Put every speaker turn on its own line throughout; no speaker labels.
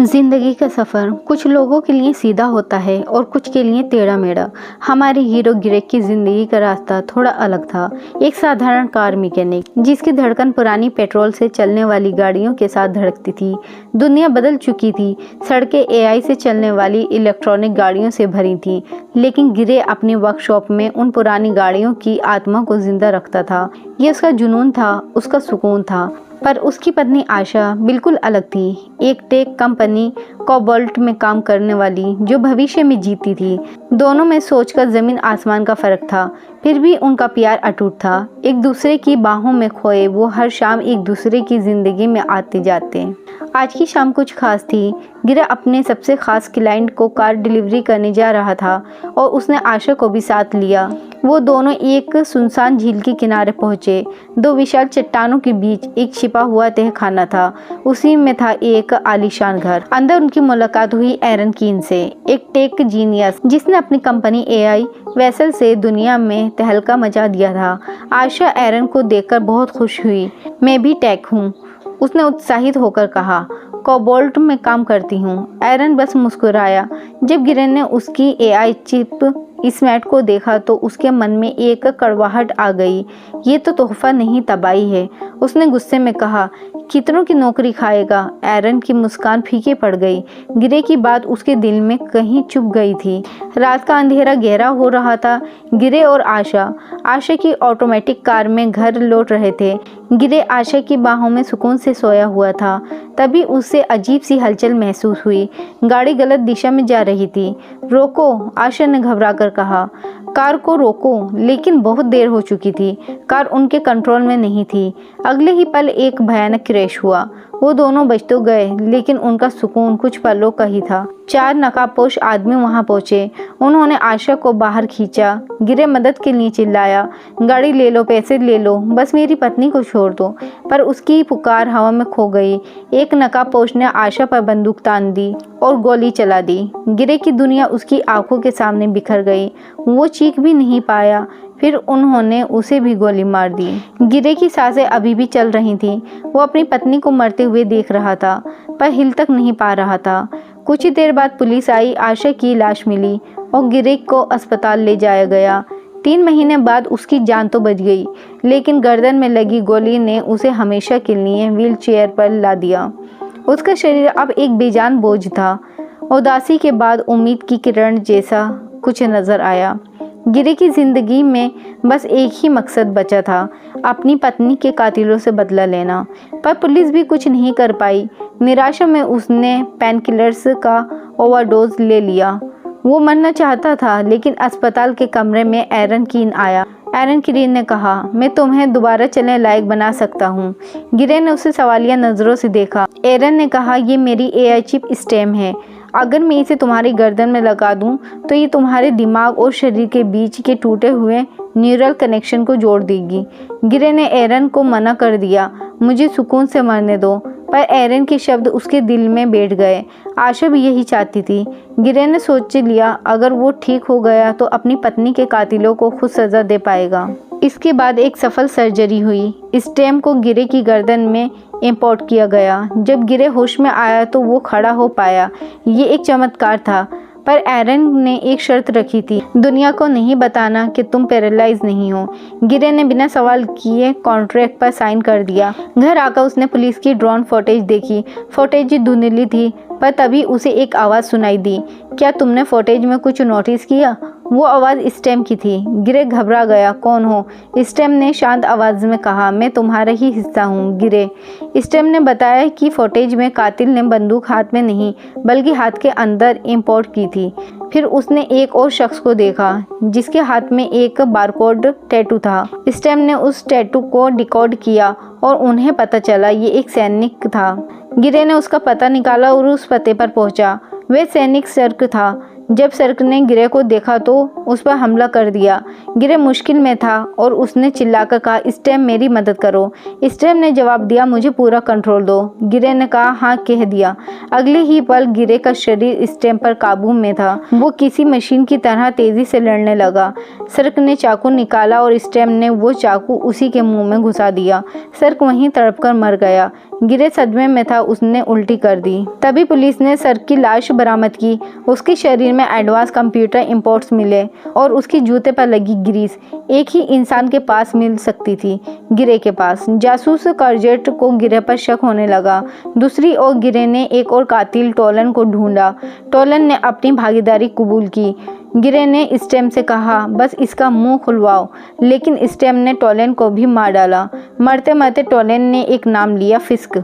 जिंदगी का सफ़र कुछ लोगों के लिए सीधा होता है और कुछ के लिए टेढ़ा मेढ़ा। हमारे हीरो गिरेक की जिंदगी का रास्ता थोड़ा अलग था। एक साधारण कार मैकेनिक जिसकी धड़कन पुरानी पेट्रोल से चलने वाली गाड़ियों के साथ धड़कती थी। दुनिया बदल चुकी थी, सड़कें एआई से चलने वाली इलेक्ट्रॉनिक गाड़ियों से भरी थी, लेकिन गिरे अपनी वर्कशॉप में उन पुरानी गाड़ियों की आत्मा को जिंदा रखता था। ये उसका जुनून था, उसका सुकून था। पर उसकी पत्नी आशा बिल्कुल अलग थी, एक टेक कंपनी कोबाल्ट में काम करने वाली जो भविष्य में जीती थी। दोनों में सोच का जमीन आसमान का फर्क था, फिर भी उनका प्यार अटूट था। एक दूसरे की बाहों में खोए वो हर शाम एक दूसरे की जिंदगी में आते जाते। आज की शाम कुछ खास थी। गिरा अपने सबसे खास क्लाइंट को कार डिलीवरी करने जा रहा था और उसने आशा को भी साथ लिया। वो दोनों एक सुनसान झील के किनारे पहुंचे। दो विशाल चट्टानों के बीच एक छिपा हुआ तहखाना था, उसी में था एक आलीशान घर। अंदर उनकी मुलाकात हुई एरन कीन से, एक टेक जीनियस जिसने अपनी कंपनी एआई वेसल से दुनिया में तहलका मचा दिया था। आशा एरन को देखकर बहुत खुश हुई। मैं भी टेक हूँ, उसने उत्साहित होकर कहा। कोबाल्ट में काम करती हूँ। एरन बस मुस्कुराया। जब गिरेन ने उसकी एआई चिप स्मैट को देखा तो उसके मन में एक कड़वाहट आ गई। ये तो तोहफा नहीं, तबाही है, उसने गुस्से में कहा। कितनों की नौकरी खाएगा? एरन की मुस्कान फीकी पड़ गई। गिरे की बात उसके दिल में कहीं चुप गई थी। रात का अंधेरा गहरा हो रहा था। गिरे और आशा की ऑटोमेटिक कार में घर लौट रहे थे। गिरे आशा की बाहों में सुकून से सोया हुआ था। तभी उससे अजीब सी हलचल महसूस हुई। गाड़ी गलत दिशा में जा रही थी। रोको, आशा ने घबरा कर कहा। कार को रोको, लेकिन बहुत देर हो चुकी थी। कार उनके कंट्रोल में नहीं थी। अगले ही पल एक भयानक क्रैश हुआ। वो दोनों बच तो गए, लेकिन उनका सुकून कुछ पलों का ही था। 4 नकाबपोश आदमी वहां पहुंचे। उन्होंने आशा को बाहर खींचा। गिरे मदद के लिए चिल्लाया, गाड़ी ले लो, पैसे ले लो, बस मेरी पत्नी को छोड़ दो। पर उसकी पुकार हवा में खो गई। एक नकाबपोश ने आशा पर बंदूक तान दी और गोली चला दी। गिरे की दुनिया उसकी आंखों के सामने बिखर गई। वो चीख भी नहीं पाया। फिर उन्होंने उसे भी गोली मार दी। गिरे की सांसें अभी भी चल रही थीं। वो अपनी पत्नी को मरते हुए देख रहा था, पर हिल तक नहीं पा रहा था। कुछ ही देर बाद पुलिस आई। आशा की लाश मिली और गिरे को अस्पताल ले जाया गया। 3 महीने बाद उसकी जान तो बच गई, लेकिन गर्दन में लगी गोली ने उसे हमेशा के लिए व्हील चेयर पर ला दिया। उसका शरीर अब एक बेजान बोझ था। उदासी के बाद उम्मीद की किरण जैसा कुछ नजर आया। गिरे की जिंदगी में बस एक ही मकसद बचा था, अपनी पत्नी के कातिलों से बदला लेना। पर पुलिस भी कुछ नहीं कर पाई। निराशा में उसने पेनकिलर्स का ओवरडोज ले लिया। वो मरना चाहता था, लेकिन अस्पताल के कमरे में एरन कीन आया। एरन कीन ने कहा, मैं तुम्हें दोबारा चलने लायक बना सकता हूँ। गिरे ने उसे सवालिया नज़रों से देखा। एरन ने कहा, ये मेरी एआई चिप स्टेम है। अगर मैं इसे तुम्हारी गर्दन में लगा दूं, तो ये तुम्हारे दिमाग और शरीर के बीच के टूटे हुए न्यूरल कनेक्शन को जोड़ देगी। गिरे ने एरन को मना कर दिया, मुझे सुकून से मरने दो। पर एरन के शब्द उसके दिल में बैठ गए। आशा भी यही चाहती थी। गिरे ने सोच लिया, अगर वो ठीक हो गया तो अपनी पत्नी के कातिलों को खुद सजा दे पाएगा। इसके बाद एक सफल सर्जरी हुई। स्टेम को गिरे की गर्दन में इंपोर्ट किया गया। जब गिरे होश में आया तो वो खड़ा हो पाया। ये एक चमत्कार था। पर एरन ने एक शर्त रखी थी, दुनिया को नहीं बताना कि तुम पैरालाइज नहीं हो। गिरे ने बिना सवाल किए कॉन्ट्रैक्ट पर साइन कर दिया। घर आकर उसने पुलिस की ड्रोन फुटेज देखी। फुटेज धुंधली थी, पर तभी उसे एक आवाज़ सुनाई दी। क्या तुमने फुटेज में कुछ नोटिस किया? वो आवाज़ स्टेम की थी। गिरे घबरा गया। कौन हो? स्टेम ने शांत आवाज़ में कहा, मैं तुम्हारा ही हिस्सा हूँ गिरे। स्टेम ने बताया कि फुटेज में कातिल ने बंदूक हाथ में नहीं, बल्कि हाथ के अंदर इंपोर्ट की थी। फिर उसने एक और शख्स को देखा, जिसके हाथ में एक बारकोड टैटू था। स्टेम ने उस टैटू को डिकोड किया और उन्हें पता चला ये एक सैनिक था। गिरे ने उसका पता निकाला और उस पते पर पहुंचा। वह सैनिक सर्क था। जब सर्क ने गिरे को देखा तो उस पर हमला कर दिया। गिरे मुश्किल में था और उसने चिल्लाकर कहा, स्टेम मेरी मदद करो। स्टेम ने जवाब दिया, मुझे पूरा कंट्रोल दो। गिरे ने कहा, हाँ, कह दिया। अगले ही पल गिरे का शरीर स्टेम पर काबू में था। वो किसी मशीन की तरह तेजी से लड़ने लगा। सर्क ने चाकू निकाला और स्टेम ने वो चाकू उसी के मुंह में घुसा दिया। सर्क वहीं तड़पकर मर गया। गिरे सदमे में था, उसने उल्टी कर दी। तभी पुलिस ने सर की लाश बरामद की। उसके शरीर में एडवांस कंप्यूटर इंपोर्ट्स मिले और उसके जूते पर लगी ग्रीस एक ही इंसान के पास मिल सकती थी, गिरे के पास। जासूस कर्जेट को गिरे पर शक होने लगा। दूसरी ओर गिरे ने एक और कातिल टोलन को ढूंढा। टोलन ने अपनी भागीदारी कबूल की। गिरे ने स्टेम से कहा, बस इसका मुंह खुलवाओ, लेकिन स्टेम ने टोलन को भी मार डाला। मरते मरते टोलन ने एक नाम लिया, फिस्क,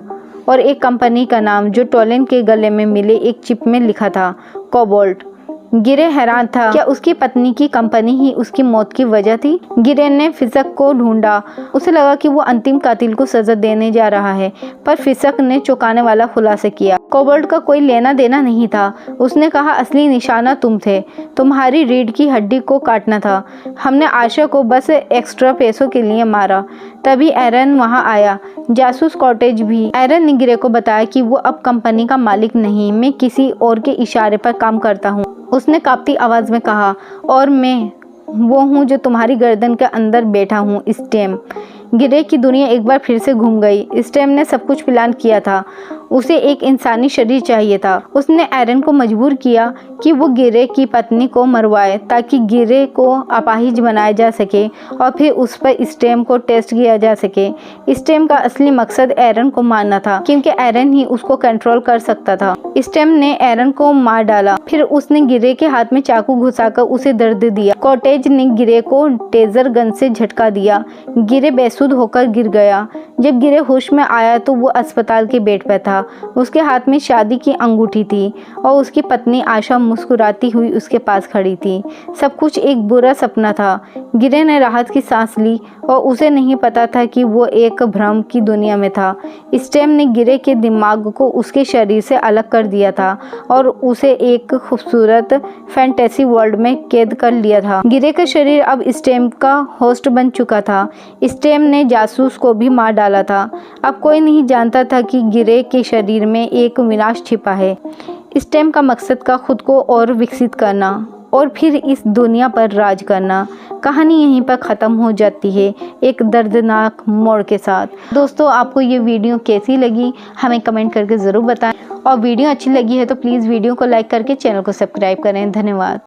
और एक कंपनी का नाम जो टोलन के गले में मिले एक चिप में लिखा था, कोबाल्ट। गिरे हैरान था, क्या उसकी पत्नी की कंपनी ही उसकी मौत की वजह थी? गिरे ने फिसक को ढूंढा। उसे लगा कि वो अंतिम कातिल को सजा देने जा रहा है, पर फिसक ने चौंकाने वाला खुलासा किया। कोबाल्ट का कोई लेना देना नहीं था। उसने कहा, असली निशाना तुम थे, तुम्हारी रीढ़ की हड्डी को काटना था। हमने आशा को बस एक्स्ट्रा पैसों के लिए मारा। तभी एरन वहां आया, जासूस कॉटेज भी। एरन ने गिरे को बताया कि वो अब कंपनी का मालिक नहीं, मैं किसी और के इशारे पर काम करता हूँ। उसने कांपती आवाज में कहा, और मैं वो हूँ जो तुम्हारी गर्दन के अंदर बैठा हूँ, स्टेम। गिरे की दुनिया एक बार फिर से घूम गई। स्टेम ने सब कुछ प्लान किया था। उसे एक इंसानी शरीर चाहिए था। उसने एरन को मजबूर किया कि वो गिरे की पत्नी को मरवाए ताकि गिरे को अपाहिज बनाया जा सके और फिर उस पर स्टेम को टेस्ट किया जा सके। स्टेम का असली मकसद एरन को मारना था, क्योंकि एरन ही उसको कंट्रोल कर सकता था। स्टेम ने एरन को मार डाला, फिर उसने गिरे के हाथ में चाकू घुसाकर उसे दर्द दिया। कॉटेज ने गिरे को टेजर गन से झटका दिया। गिरे बेसुध होकर गिर गया। जब गिरे होश में आया तो वो अस्पताल के बेड पर था। उसके हाथ में शादी की अंगूठी थी और उसकी पत्नी आशा मुस्कुराती हुई उसके पास खड़ी थी। सब कुछ एक बुरा सपना था। गिरे ने राहत की सांस ली और उसे नहीं पता था कि वो एक भ्रम की दुनिया में था। स्टेम ने गिरे के दिमाग को उसके शरीर से अलग कर दिया था और उसे एक खूबसूरत फैंटेसी वर्ल्ड में कैद कर लिया था। गिरे का शरीर अब स्टेम का होस्ट बन चुका था। स्टेम ने जासूस को भी मार डाला था। अब कोई नहीं जानता था कि गिरे के शरीर में एक विनाश छिपा है। स्टेम का मकसद का खुद को और विकसित करना और फिर इस दुनिया पर राज करना। कहानी यहीं पर ख़त्म हो जाती है एक दर्दनाक मोड़ के साथ। दोस्तों, आपको ये वीडियो कैसी लगी हमें कमेंट करके ज़रूर बताएं, और वीडियो अच्छी लगी है तो प्लीज़ वीडियो को लाइक करके चैनल को सब्सक्राइब करें। धन्यवाद।